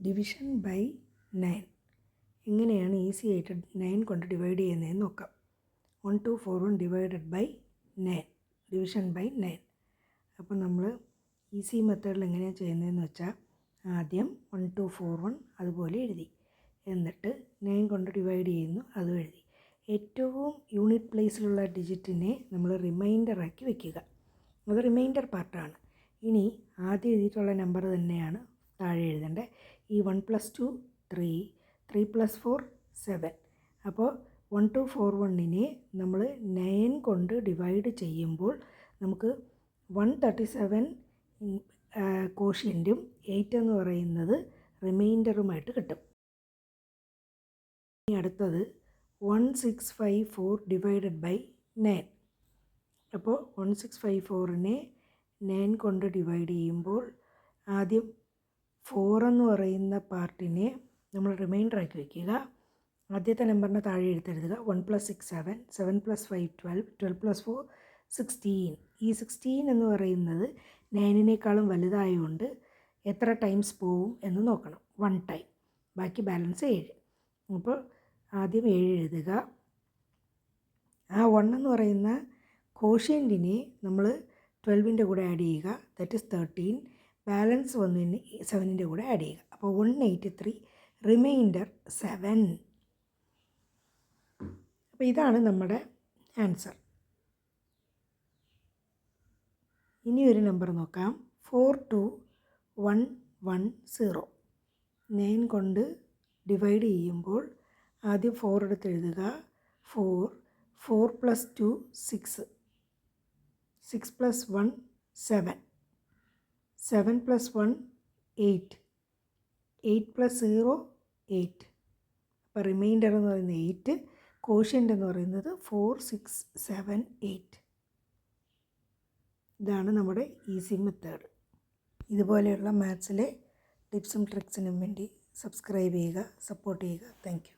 Division by 9 എങ്ങനെയാണ് easy ആയിട്ട് 9 കൊണ്ട് ഡിവൈഡ് ചെയ്യുന്നതെന്ന് നോക്കാം. 1241 ഡിവൈഡഡ് ബൈ 9, ഡിവിഷൻ ബൈ 9. അപ്പോൾ നമ്മൾ ഈസി മെത്തേഡിൽ എങ്ങനെയാണ് ചെയ്യുന്നതെന്ന് വെച്ചാൽ ആദ്യം 1241 അതുപോലെ എഴുതി, എന്നിട്ട് 9 കൊണ്ട് ഡിവൈഡ് ചെയ്യുന്നു, അതും എഴുതി. ഏറ്റവും യൂണിറ്റ് പ്ലേസിലുള്ള ഡിജിറ്റിനെ നമ്മൾ റിമൈൻഡറാക്കി വെക്കുക. അത് റിമൈൻഡർ പാർട്ടാണ്. ഇനി ആദ്യം എഴുതിയിട്ടുള്ള നമ്പർ തന്നെയാണ് താഴെ എഴുതേണ്ടത്. ഈ 1 + 2 3, 3 + 4 7. അപ്പോൾ 1241നെ നമ്മൾ 9 കൊണ്ട് ഡിവൈഡ് ചെയ്യുമ്പോൾ നമുക്ക് 137 കോഷ്യൻറ്റും 8 എന്ന് പറയുന്നത് റിമൈൻഡറുമായിട്ട് കിട്ടും. ഇനി അടുത്തത് 1654 ഡിവൈഡഡ് ബൈ 9. അപ്പോൾ 1654നെ 9 കൊണ്ട് ഡിവൈഡ് ചെയ്യുമ്പോൾ ആദ്യം 4 എന്ന് പറയുന്ന പാർട്ടിനെ നമ്മൾ റിമൈൻഡറാക്കി വയ്ക്കുക. ആദ്യത്തെ നമ്പറിനെ താഴെ എഴുതെഴുതുക. 1 + 6 7, 7 + 5 12, 12 + 4 16. ഈ 16 എന്ന് പറയുന്നത് 9നേക്കാളും വലുതായതുകൊണ്ട് എത്ര ടൈംസ് പോവും എന്ന് നോക്കണം. 1 ടൈം. ബാക്കി ബാലൻസ് 7. അപ്പോൾ ആദ്യം 7 എഴുതുക. ആ 1 എന്ന് പറയുന്ന കോഷ്യൻറ്റിനെ നമ്മൾ 12ൻ്റെ കൂടെ ആഡ് ചെയ്യുക, ദാറ്റ് ഈസ് 13. ബാലൻസ് 1ന് 7ൻ്റെ കൂടെ ആഡ് ചെയ്യുക. അപ്പോൾ 183, റിമൈൻഡർ 7. അപ്പോൾ ഇതാണ് നമ്മുടെ ആൻസർ. ഇനി ഒരു നമ്പർ നോക്കാം. 42110. 9 കൊണ്ട് ഡിവൈഡ് ചെയ്യുമ്പോൾ ആദ്യം 4 എടുത്ത് എഴുതുക. 4, 4 + 2 6, 6 + 1 7, 7 + 1 8, 8 + 0 8. അപ്പോൾ റിമൈൻഡർ എന്ന് പറയുന്നത് 8, കോഷ്യൻ്റ് എന്ന് പറയുന്നത് 4 6 7 8. ഇതാണ് നമ്മുടെ ഈസി മെത്തേഡ്. ഇതുപോലെയുള്ള മാത്സിലെ ടിപ്സും ട്രിക്സിനും വേണ്ടി സബ്സ്ക്രൈബ് ചെയ്യുക, സപ്പോർട്ട് ചെയ്യുക. Thank you.